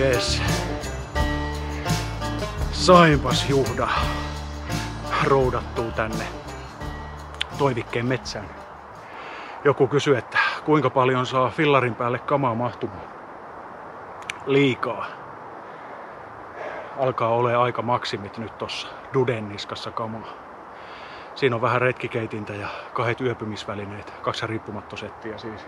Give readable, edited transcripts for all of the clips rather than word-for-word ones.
Jes. Sainpas Juhda roudattuu tänne Toivikkeen metsään. Joku kysyy, että kuinka paljon saa fillarin päälle kamaa mahtumaan. Liikaa. Alkaa olemaan aika maksimit nyt tossa Duden niskassa kamaa. Siinä on vähän retkikeitintä ja 2 yöpymisvälineet, 2 riippumattosettiä siis.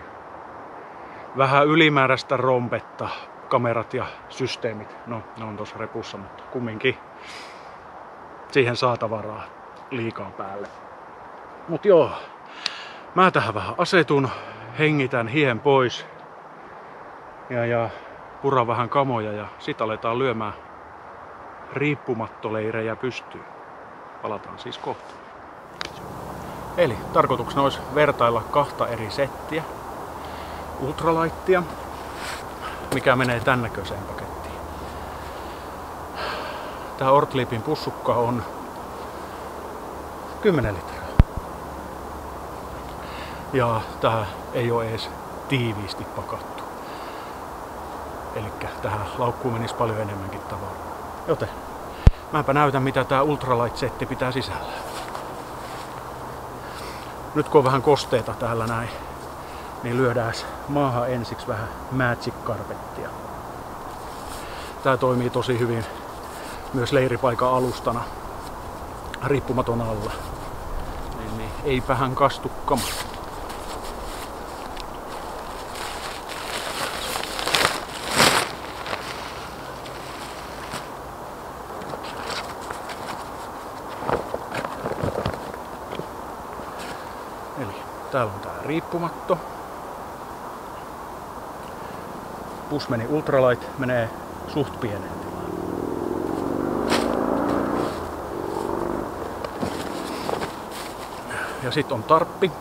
Vähän ylimääräistä rompetta, kamerat ja systeemit. No, ne on tossa repussa, mutta kumminkin siihen saa tavaraa liikaa päälle. Mut joo, mä tähän vähän asetun, hengitän hien pois ja puran vähän kamoja ja sit aletaan lyömään riippumattoleirejä pystyyn. Palataan siis kohta. Eli tarkoituksena olisi vertailla 2 eri settiä. Ultralightia, mikä menee tän näköiseen pakettiin. Tää Ortliebin pussukka on 10 litraa. Ja tää ei ole edes tiiviisti pakattu. Elikkä tähän laukkuun menisi paljon enemmänkin tavaraa. Joten mäpä näytän mitä tää Ultralight-setti pitää sisällä. Nyt kun on vähän kosteita täällä näin, niin lyödään maahan ensiksi vähän Magic Carpettia. Tää toimii tosi hyvin myös leiripaikan alustana, riippumaton alla. Niin eipähän kastu kama. Eli täällä on tää riippumatto. Bushmanin Ultralight menee suht pieneen tilaan. Ja sitten on tarppi.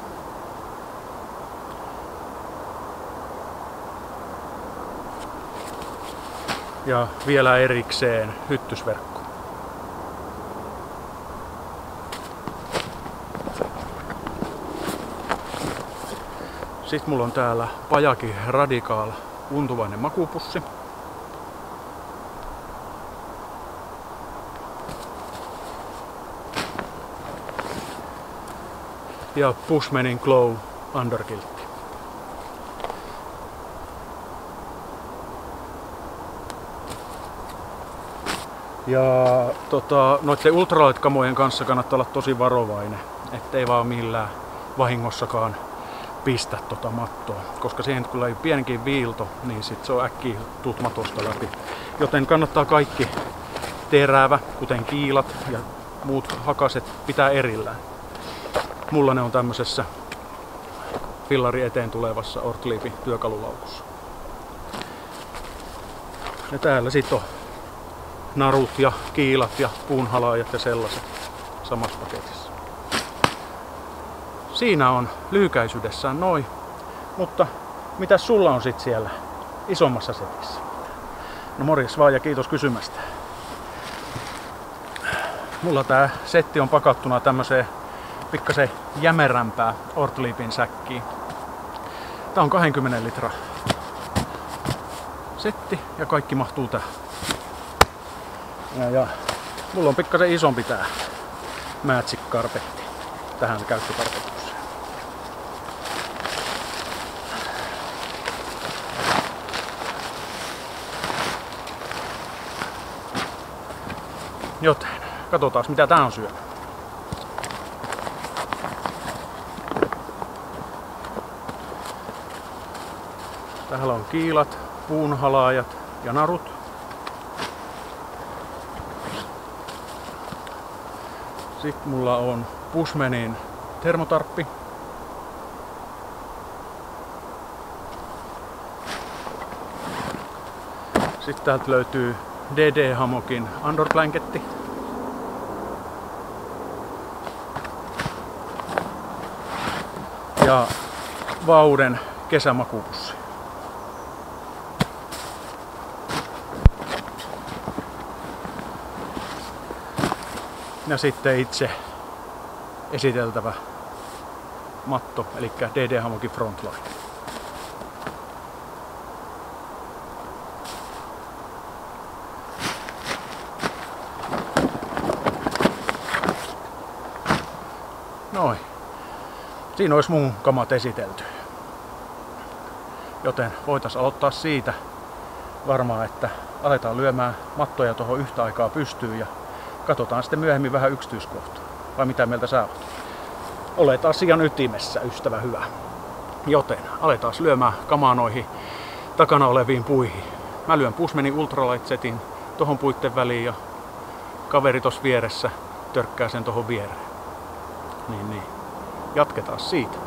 Ja vielä erikseen hyttysverkko. Sitten mulla on täällä Pajaki Radical untuvainen makupussi. Ja Bushmanin Glow Underkiltti. Ja noitten Ultralight-kamojen kanssa kannattaa olla tosi varovainen, ettei vaan millään vahingossakaan pistä tota mattoa, koska siihen kun tulee pienenkin viilto, niin sit se on äkkiä tuut matosta läpi. Joten kannattaa kaikki terävä, kuten kiilat ja muut hakaset, pitää erillään. Mulla ne on tämmöisessä fillari eteen tulevassa Ortliebin työkalulaukussa. Ja täällä sit on narut ja kiilat ja puunhalaajat ja sellaiset samassa paketissa. Siinä on lyhykäisyydessään noin, mutta mitäs sulla on sit siellä isommassa setissä? No morjes vaan ja kiitos kysymästä. Mulla tää setti on pakattuna tämmöiseen pikkasen jämerämpää Ortliebin säkkiin. Tää on 20 litraa setti ja kaikki mahtuu tähän. Ja mulla on pikkasen isompi tää Magic Carpetti tähän käyttötarkoitukseen. Joten katsotaan mitä tää on syönyt. Täällä on kiilat, puunhalaajat ja narut. Sitten mulla on Bushmanin termotarppi. Sitten täältä löytyy DD Hammockin Underblanketti. Ja Vauden kesämakupussi. Ja sitten itse esiteltävä matto, eli DD Hammockin Frontline. Noin. Siinä olisi mun kamat esitelty. Joten voitaisiin aloittaa siitä varmaan, että aletaan lyömään mattoja tuohon yhtä aikaa pystyyn ja katsotaan sitten myöhemmin vähän yksityiskohtaa. Vai mitä mieltä sä oot? Olet asian ytimessä, ystävä hyvä. Joten aletaan lyömään kamaa noihin takana oleviin puihin. Mä lyön Bushmanin Ultralight Setin tohon puitten väliin ja kaveri tossa vieressä törkkää sen tohon viereen. Niin. Jatketaan siitä.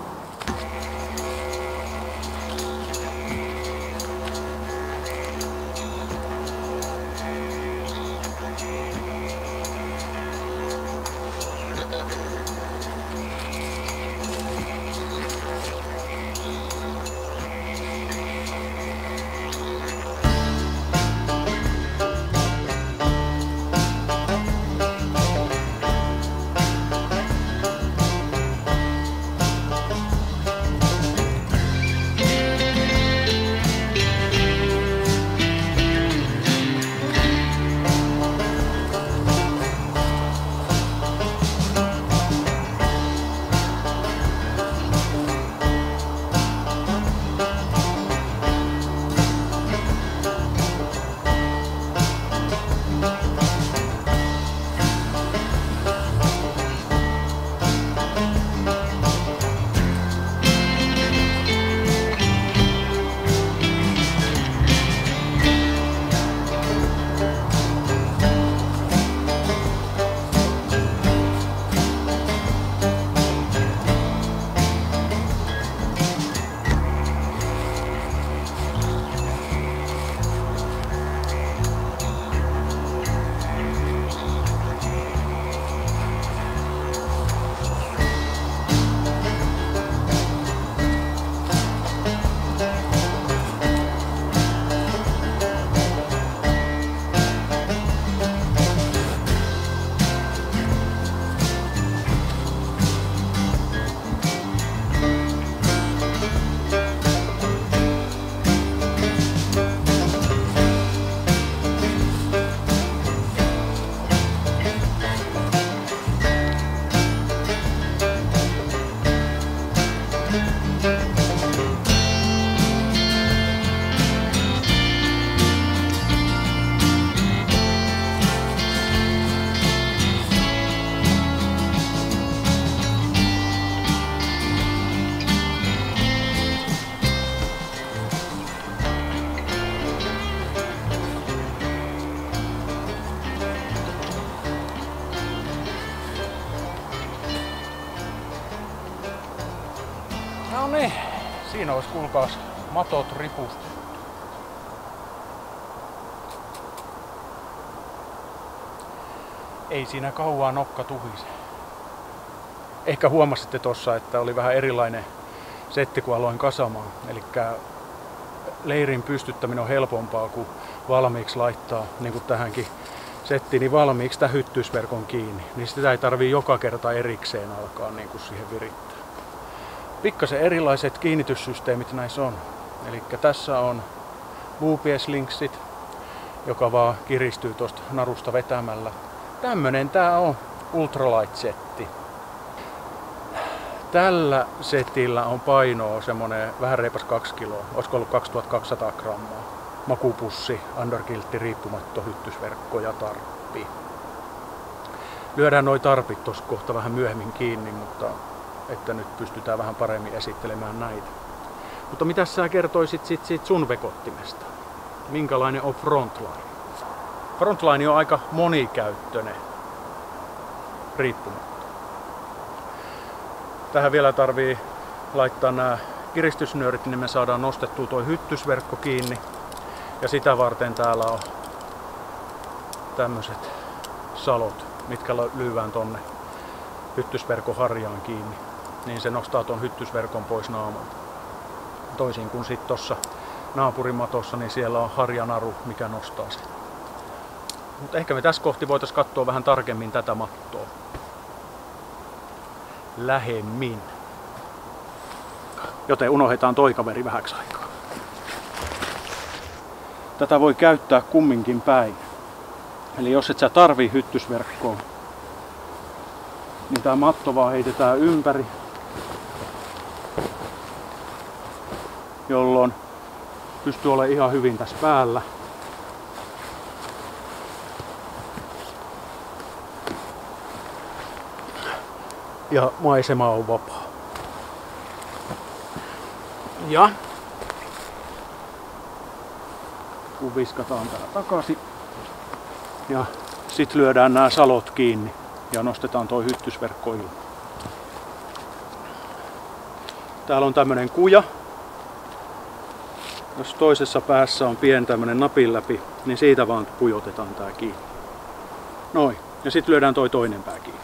No niin, siinä olisi kuulkaas matot ripusta. Ei siinä kauaa nokka tuhise. Ehkä huomasitte tossa, että oli vähän erilainen setti kun aloin kasamaan. Elikkä leirin pystyttäminen on helpompaa kuin valmiiksi laittaa, niin kuin tähänkin settiin, niin valmiiksi tämän hyttysverkon kiinni. Niin sitä ei tarvii joka kerta erikseen alkaa niin kuin siihen virittää. Pikkasen erilaiset kiinnityssysteemit näissä on. Eli tässä on UPS-linksit, joka vaan kiristyy tuosta narusta vetämällä. Tämmönen tää on ultralight-setti. Tällä setillä on painoa semmonen vähän reipas 2 kiloa. Olisiko ollut 2200 grammaa. Makupussi, underkiltti, riippumatto, hyttysverkko ja tarppi. Lyödään noi tarpit tuossa kohta vähän myöhemmin kiinni, mutta että nyt pystytään vähän paremmin esittelemään näitä. Mutta mitä sä kertoisit siitä sun vekottimesta? Minkälainen on Frontline? Frontline on aika monikäyttöinen riippumatta. Tähän vielä tarvii laittaa nämä kiristysnyörit, niin me saadaan nostettua tuo hyttysverkko kiinni. Ja sitä varten täällä on tämmöiset salot, mitkä lyövään tonne hyttysverkon harjaan kiinni. Niin se nostaa tuon hyttysverkon pois naamalta. Toisin kuin sitten tuossa naapurimatossa, niin siellä on harjanaru, mikä nostaa sen. Mutta ehkä me tässä kohti voitaisiin katsoa vähän tarkemmin tätä mattoa. Lähemmin. Joten unohdetaan toi kaveri vähäksi aikaa. Tätä voi käyttää kumminkin päin. Eli jos et sä tarvii hyttysverkkoa, niin tää matto vaan heitetään ympäri, jolloin pystyy olemaan ihan hyvin tässä päällä. Ja maisema on vapaa. Ja kun viskataan tää takaisin ja sit lyödään nämä salot kiinni ja nostetaan toi hyttysverkko ilmaan. Täällä on tämmönen kuja. Jos toisessa päässä on pieni tämmönen napin läpi, niin siitä vaan pujotetaan tää kiinni. Noin. Ja sit lyödään toi toinen pää kiinni.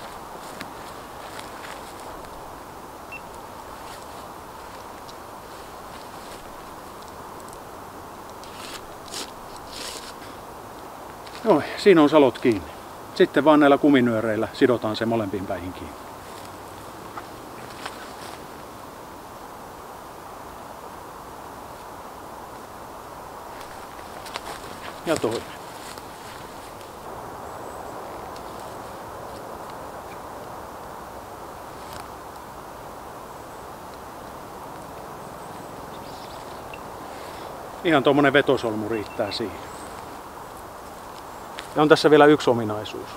Noin, siinä on salot kiinni. Sitten vaan näillä kuminyöreillä sidotaan se molempiin päihin kiinni. Ja toinen. Ihan tuommoinen vetosolmu riittää siihen. Ja on tässä vielä yksi ominaisuus.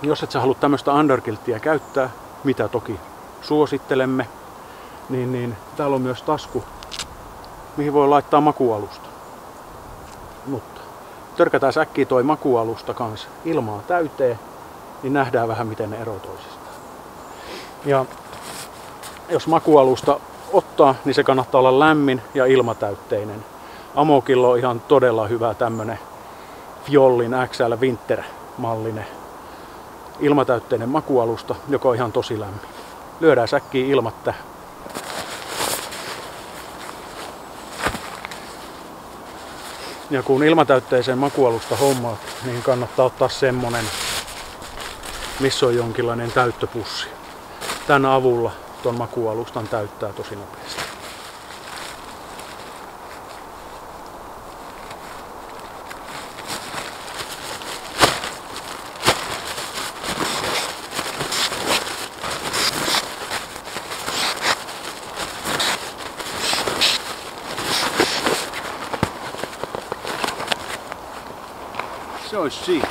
Jos et sä halua tämmöistä underkilttiä käyttää, mitä toki suosittelemme, niin täällä on myös tasku, mihin voi laittaa makualusta. Mutta törkätään äkkiä toi makualusta kanssa ilmaa täyteen, niin nähdään vähän miten ne eroavat toisistaan. Ja jos makualusta ottaa, niin se kannattaa olla lämmin ja ilmatäytteinen. Amokilla on ihan todella hyvä tämmönen Fjollin XL Winter-mallinen ilmatäytteinen makualusta, joka on ihan tosi lämmin. Lyödään säkkiin ilmat tähän. Ja kun ilmatäytteisen makualusta hommaat, niin kannattaa ottaa semmonen, missä on jonkinlainen täyttöpussi. Tän avulla ton makualustan täyttää tosi nopeasti. Se olisi siinä.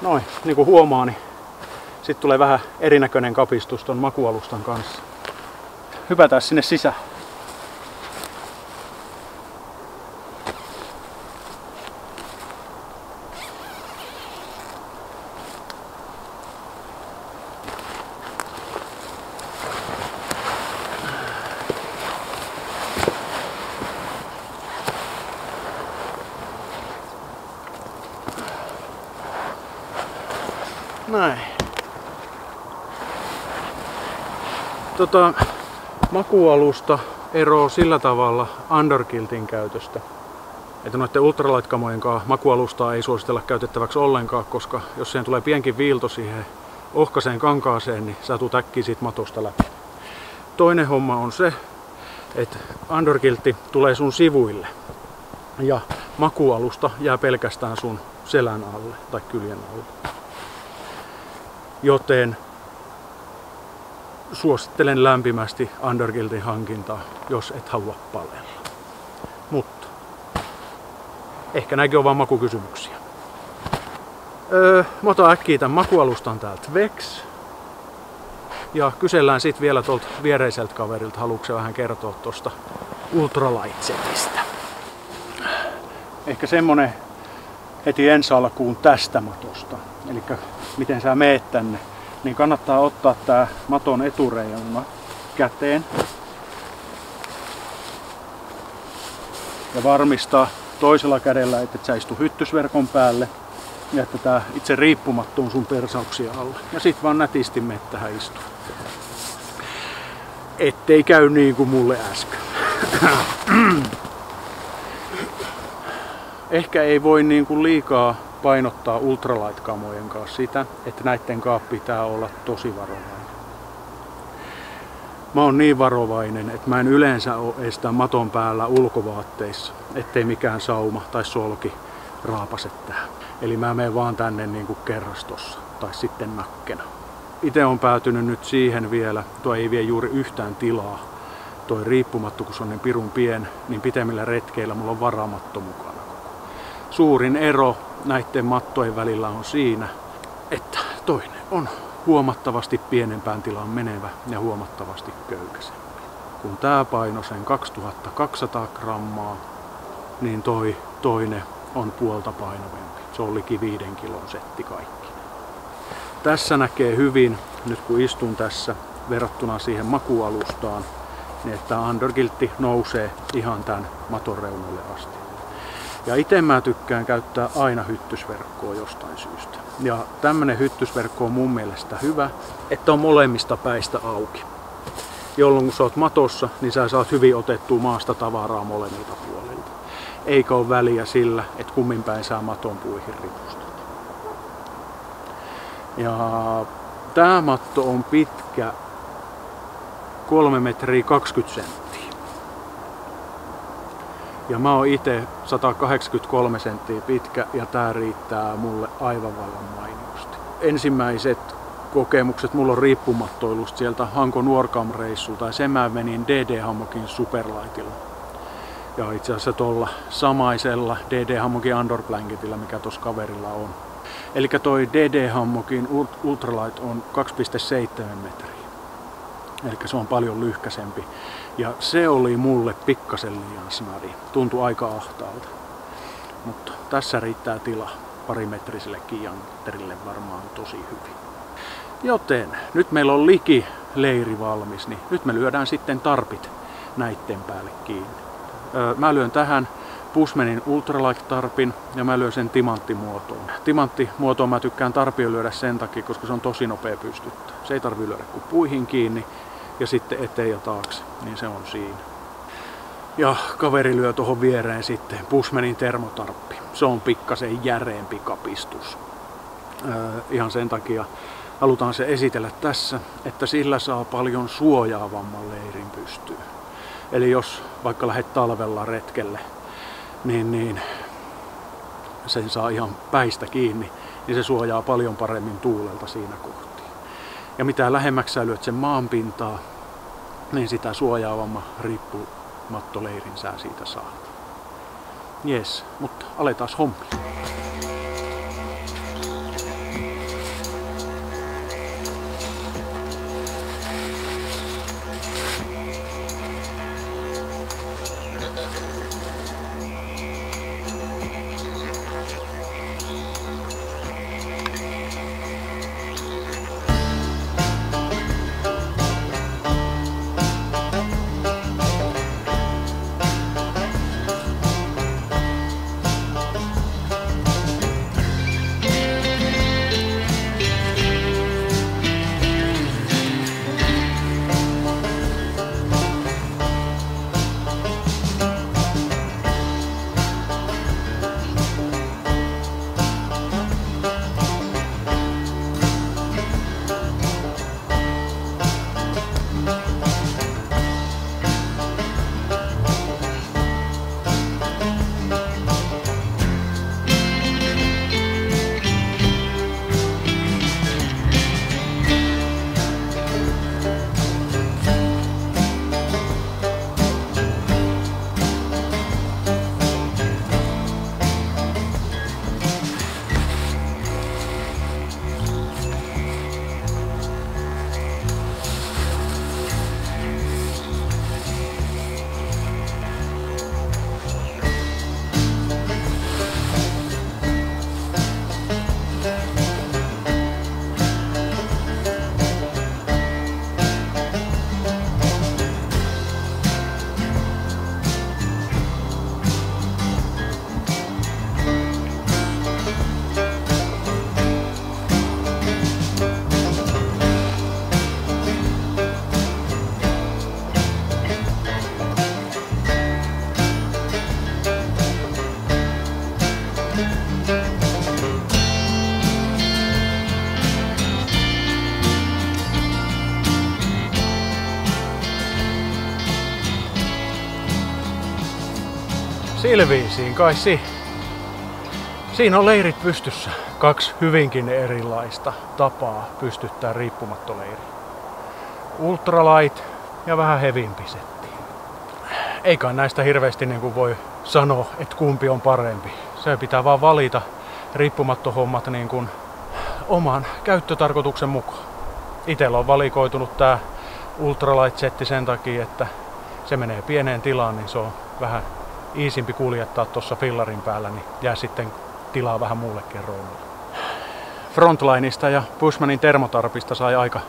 Noin, niin kuin huomaa, niin sitten tulee vähän erinäköinen kapistus ton makualustan kanssa. Hypätään sinne sisään. Näin. Makualusta eroaa sillä tavalla underkiltin käytöstä, että noiden ultralight-kamojen kanssa makualustaa ei suositella käytettäväksi ollenkaan, koska jos siihen tulee pienkin viilto siihen ohkaiseen kankaaseen, niin sä tuut äkkiä siitä matosta läpi. Toinen homma on se, että underkiltti tulee sun sivuille ja makualusta jää pelkästään sun selän alle tai kyljen alle. Joten suosittelen lämpimästi underkiltin hankintaa, jos et halua palella. Mutta ehkä nämäkin on vaan makukysymyksiä. Mä otan äkkiä tämän makualustan täältä Vex. Ja kysellään sit vielä tuolta viereiseltä kaverilta, haluatko se vähän kertoa tuosta ultralight-setistä. Ehkä semmonen heti ensi alkuun tästä matosta. Eli miten sä meet tänne, niin kannattaa ottaa tää maton etureuna käteen. Ja varmistaa toisella kädellä, että et sä istu hyttysverkon päälle. Ja että tää itse riippumattoon sun persauksia alle. Ja sit vaan nätisti meet tähän istuun. Ettei käy niin kuin mulle äsken. Ehkä ei voi niin kuin liikaa painottaa ultralight-kamojen kanssa sitä, että näiden kanssa pitää olla tosi varovainen. Mä oon niin varovainen, että mä en yleensä ole edes maton päällä ulkovaatteissa, ettei mikään sauma tai solki raapase tähän. Eli mä menen vaan tänne niin kuin kerrastossa tai sitten mökkenä. Itse on päätynyt nyt siihen vielä, tuo ei vie juuri yhtään tilaa. Toi riippumatto, kun se on niin pirun pien, niin pitemmillä retkeillä mulla on varamatto mukana. Suurin ero näiden mattojen välillä on siinä, että toinen on huomattavasti pienempään tilaan menevä ja huomattavasti köykäisempi. Kun tää paino sen 2200 grammaa, niin toi toinen on puolta painavempi. Se on liki 5 kilon setti kaikki. Tässä näkee hyvin, nyt kun istun tässä, verrattuna siihen makualustaan, niin että undergiltti nousee ihan tän maton reunalle asti. Ja itse mä tykkään käyttää aina hyttysverkkoa jostain syystä. Ja tämmönen hyttysverkko on mun mielestä hyvä, että on molemmista päistä auki. Jolloin kun sä oot matossa, niin sä saat hyvin otettua maasta tavaraa molemmilta puolilta. Eikä ole väliä sillä, että kummin päin saa maton puihin ripustat. Ja tää matto on pitkä 3 metriä 20 senttiä. Ja mä oon itse 183 senttiä pitkä ja tää riittää mulle aivan vallan mainiosti. Ensimmäiset kokemukset mulla on riippumattoilusta sieltä Hanko Nuorgam-reissulta ja sen mä menin DD-Hammokin Superlightilla. Ja itse asiassa tuolla samaisella DD-Hammokin Underblanketilla, mikä tuossa kaverilla on. Eli toi DD-Hammokin Ultralight on 2,7 metriä. Eli se on paljon lyhkäsempi. Ja se oli mulle pikkasen liian snadi. Tuntui aika ahtaalta. Mutta tässä riittää tila parimetriselle kiianterille varmaan tosi hyvin. Joten nyt meillä on liki leiri valmis, niin nyt me lyödään sitten tarpit näitten päälle kiinni. Mä lyön tähän Bushmanin Ultralight-tarpin ja mä lyön sen timanttimuotoon. Timanttimuotoon mä tykkään tarpia lyödä sen takia, koska se on tosi nopea pystyttää. Se ei tarvii lyödä kuin puihin kiinni ja sitten eteen ja taakse, niin se on siinä. Ja kaveri lyö tuohon viereen sitten Bushmanin termotarppi. Se on pikkasen järeempi kapistus. Ihan sen takia halutaan se esitellä tässä, että sillä saa paljon suojaavamman leirin pystyyn. Eli jos vaikka lähdet talvella retkelle, niin sen saa ihan päistä kiinni, niin se suojaa paljon paremmin tuulelta siinä kohti. Ja mitä lähemmäksi sä lyöt sen maanpintaa, niin sitä suojaavamman riippumattoleirin sä siitä saat. Jes, mutta aletaan hommiin. Silviisiin kai Siinä on leirit pystyssä. 2 hyvinkin erilaista tapaa pystyttää riippumattoleiri. Ultralight ja vähän heavympi setti. Ei kai näistä hirveästi niin kuin voi sanoa, että kumpi on parempi. Se pitää vaan valita riippumattohommat niin kuin oman käyttötarkoituksen mukaan. Itellä on valikoitunut tää Ultralight-setti sen takia, että se menee pieneen tilaan, niin se on vähän iisimpi kuljettaa tuossa fillarin päällä, niin jää sitten tilaa vähän muullekin roolille. Frontlineista ja Bushmanin termotarpista sai aika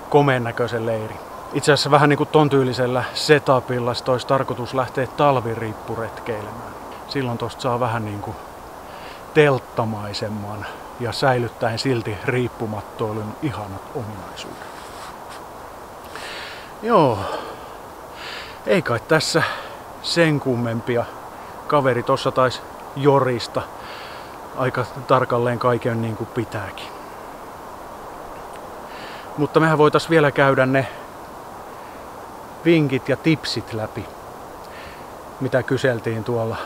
komeen näköisen leiri. Itse asiassa vähän niin kuin ton tyylisellä setupilla olisi tarkoitus lähteä talviriippuretkeilemään. Silloin tosta saa vähän niin kuin telttamaisemman ja säilyttäen silti riippumattoilun ihanat ominaisuudet. Joo, ei kai tässä sen kummempia. Kaveri tossa taisi jorista aika tarkalleen kaiken niin kuin pitääkin. Mutta mehän voitais vielä käydä ne vinkit ja tipsit läpi, mitä kyseltiin tuolla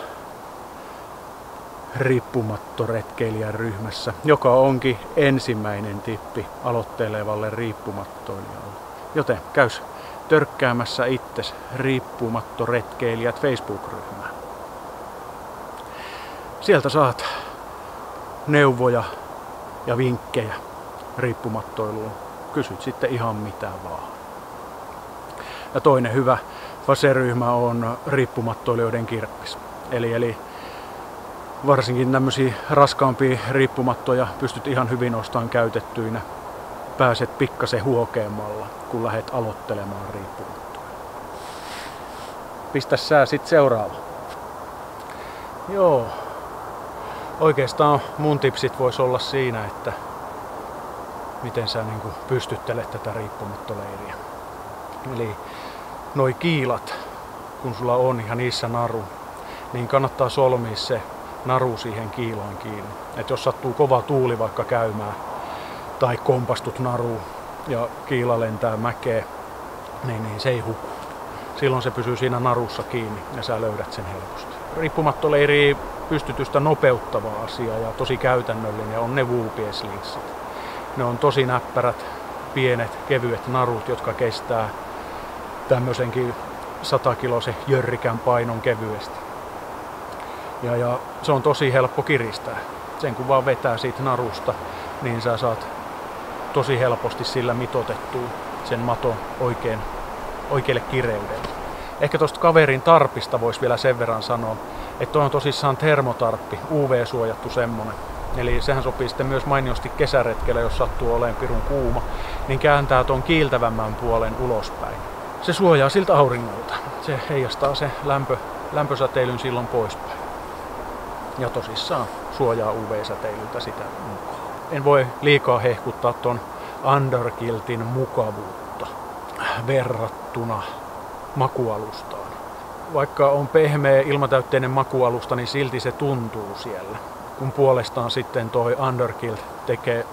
riippumattoretkeilijän ryhmässä, joka onkin ensimmäinen tippi aloittelevalle riippumattoilijalle. Joten käys törkkäämässä itses riippumattoretkeilijät Facebook-ryhmään. Sieltä saat neuvoja ja vinkkejä riippumattoiluun. Kysyt sitten ihan mitä vaan. Ja toinen hyvä FASE-ryhmä on riippumattoilijoiden kirppis. Eli varsinkin tämmöisiä raskaampia riippumattoja pystyt ihan hyvin ostamaan käytettyinä. Pääset pikkasen huokeammalla, kun lähdet aloittelemaan riippumattoja. Pistä sä sit seuraava. Joo. Oikeastaan mun tipsit vois olla siinä, että miten sä niin kuin pystyttelet tätä riippumattoleiriä. Eli noi kiilat, kun sulla on ihan niissä naru, niin kannattaa solmia se naru siihen kiilaan kiinni. Et jos sattuu kova tuuli vaikka käymään tai kompastut naruun ja kiila lentää mäkeä, niin se ei huku. Silloin se pysyy siinä narussa kiinni ja sä löydät sen helposti. Riippumattoleiri pystytystä nopeuttava asia ja tosi käytännöllinen on ne WUPS-linssit. Ne on tosi näppärät, pienet, kevyet narut, jotka kestää tämmöisenkin 100-kilosen jörrikän painon kevyesti. Ja se on tosi helppo kiristää. Sen kun vaan vetää siitä narusta, niin sä saat tosi helposti sillä mitoitettua sen maton oikealle kireydelle. Ehkä tosta kaverin tarpista voisi vielä sen verran sanoa, että toi on tosissaan termotarppi, UV-suojattu semmonen. Eli sehän sopii sitten myös mainiosti kesäretkellä, jos sattuu olemaan pirun kuuma, niin kääntää ton kiiltävämmän puolen ulospäin. Se suojaa siltä auringolta. Se heijastaa se lämpösäteilyn silloin poispäin. Ja tosissaan suojaa UV-säteilyltä sitä mukaan. En voi liikaa hehkuttaa ton Underkiltin mukavuutta verrattuna makualustaan. Vaikka on pehmeä ilmatäytteinen makualusta, niin silti se tuntuu siellä. Kun puolestaan sitten toi Underkilt tekee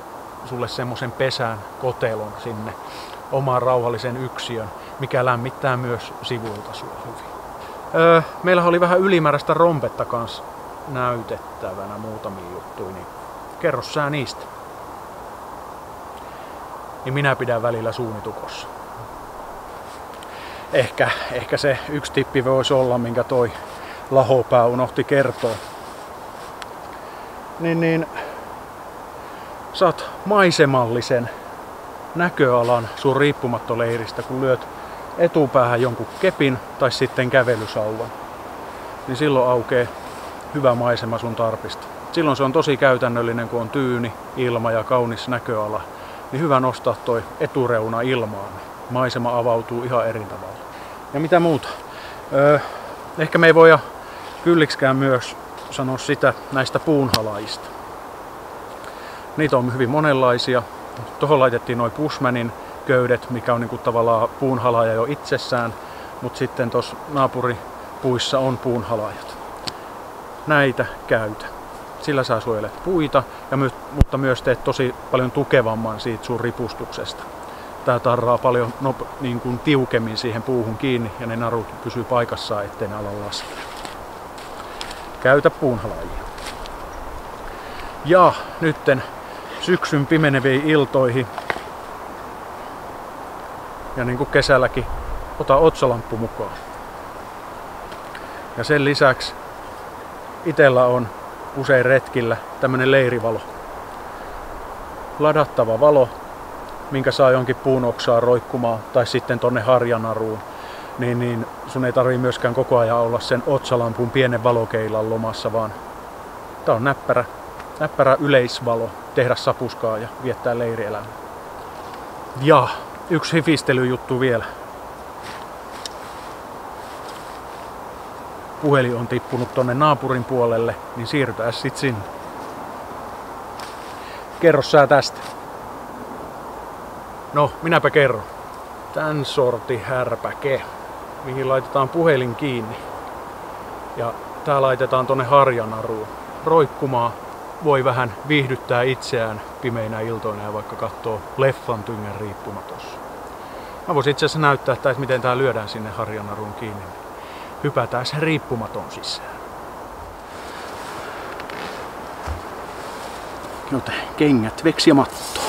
sulle semmoisen pesän kotelon sinne omaan rauhallisen yksiön, mikä lämmittää myös sivuilta sua hyvin. Meillä oli vähän ylimääräistä rompetta kanssa näytettävänä muutamia juttuja, niin kerro sä niistä. Niin minä pidän välillä suunitukossa. Ehkä se yksi tippi voisi olla, minkä toi Lahopää unohti kertoa. Niin saat maisemallisen näköalan sun riippumattoleiristä, kun lyöt etupäähän jonkun kepin tai sitten kävelysauvan. Niin silloin aukeaa hyvä maisema sun tarpista. Silloin se on tosi käytännöllinen, kun on tyyni, ilma ja kaunis näköala. Niin hyvä nostaa toi etureuna ilmaan. Maisema avautuu ihan eri tavalla. Ja mitä muuta? Ehkä me ei voida kylliksikään myös sanoa sitä näistä puunhalaajista. Niitä on hyvin monenlaisia. Tuohon laitettiin noi Bushmanin köydet, mikä on niinku tavallaan puunhalaaja jo itsessään. Mutta sitten tuossa naapuripuissa on puunhalaajat. Näitä käytä. Sillä sä suojelet puita, mutta myös teet tosi paljon tukevamman siitä sun ripustuksesta. Tää tarraa paljon niin kuin tiukemmin siihen puuhun kiinni ja ne narut pysyy paikassaan, ettei ne ala laskea. Käytä puunhalaajia. Ja nytten syksyn pimeneviin iltoihin. Ja niin kuin kesälläkin, ota otsalamppu mukaan. Ja sen lisäksi itellä on usein retkillä tämmönen leirivalo. Ladattava valo, minkä saa jonkin puun oksaa roikkumaan tai sitten tonne harjanaruun. Niin sun ei tarvii myöskään koko ajan olla sen otsalampun pienen valokeilan lomassa, vaan tää on näppärä yleisvalo, tehdä sapuskaa ja viettää leirielämää. Ja yksi hifistelyjuttu vielä. Puhelin on tippunut tonne naapurin puolelle, niin siirrytään sit sinne. Kerro sä tästä. No, minäpä kerron. Tän sorti härpäke, mihin laitetaan puhelin kiinni. Ja tää laitetaan tonne harjanaruun. Roikkumaan voi vähän viihdyttää itseään pimeinä iltoina ja vaikka katsoo leffan Tyngän riippumatossa. Mä voisin itse asiassa näyttää, että miten tää lyödään sinne harjanaruun kiinni. Hypätään se riippumaton sisään. Joten kengät, veksi ja matto.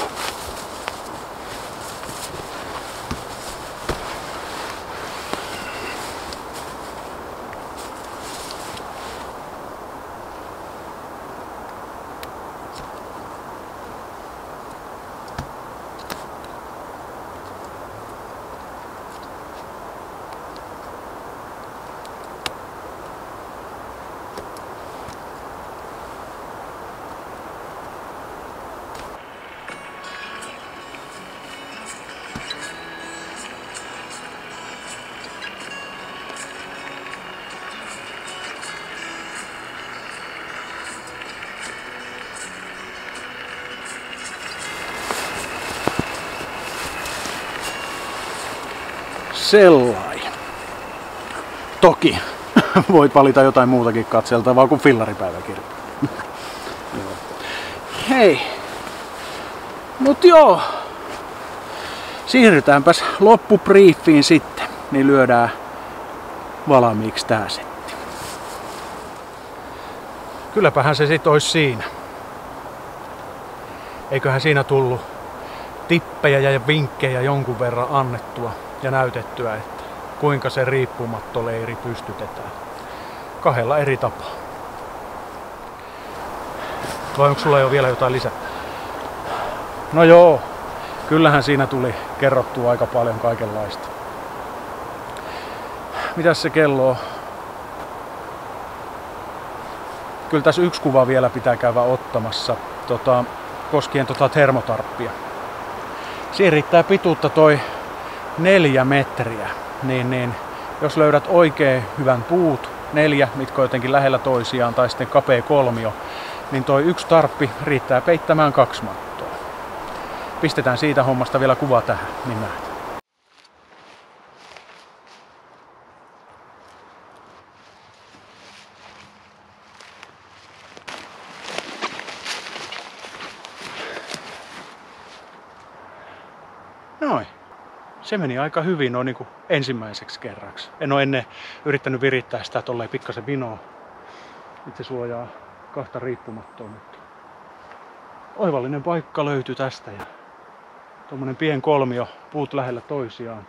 Sellainen. Toki voit valita jotain muutakin katseltavaa kuin fillaripäiväkirja. Hei. Mut joo. Siirrytäänpäs loppubriefiin sitten. Niin lyödään valmiiksi tää setti. Kylläpähän se sit ois siinä. Eiköhän siinä tullut tippejä ja vinkkejä jonkun verran annettua ja näytettyä, että kuinka se riippumattoleiri pystytetään. 2 eri tapaa. Vai onko sulla jo vielä jotain lisää? No joo, kyllähän siinä tuli kerrottua aika paljon kaikenlaista. Mitäs se kello on? Kyllä tässä yksi kuva vielä pitää käydä ottamassa koskien termotarppia. Siihen riittää pituutta toi 4 metriä, niin jos löydät oikein hyvän puut, 4, mitkä on jotenkin lähellä toisiaan, tai sitten kapea kolmio, niin toi yksi tarppi riittää peittämään 2 mattoa. Pistetään siitä hommasta vielä kuva tähän, niin näet. Noin. Se meni aika hyvin noin niin kuin ensimmäiseksi kerraksi. En ole ennen yrittänyt virittää sitä tolleen pikkasen vinoa. Nyt se suojaa 2 riippumattoa, mutta oivallinen paikka löytyi tästä ja tommonen pien kolmio, puut lähellä toisiaan.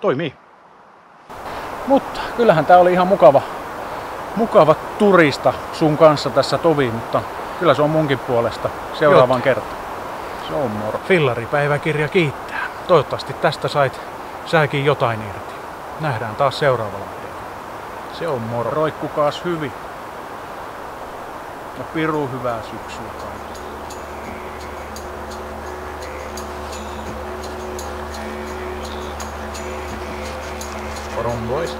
Toimii. Mutta kyllähän tää oli ihan mukava turista sun kanssa tässä toviin, mutta kyllä se on munkin puolesta seuraavan kertaan. Se on moro. Fillaripäiväkirja kiittää. Toivottavasti tästä sait säkin jotain irti. Nähdään taas seuraavalla videolla. Se on moro. Roikkukaas hyvin. Ja piru hyvää syksyä kaikille. Poron boys.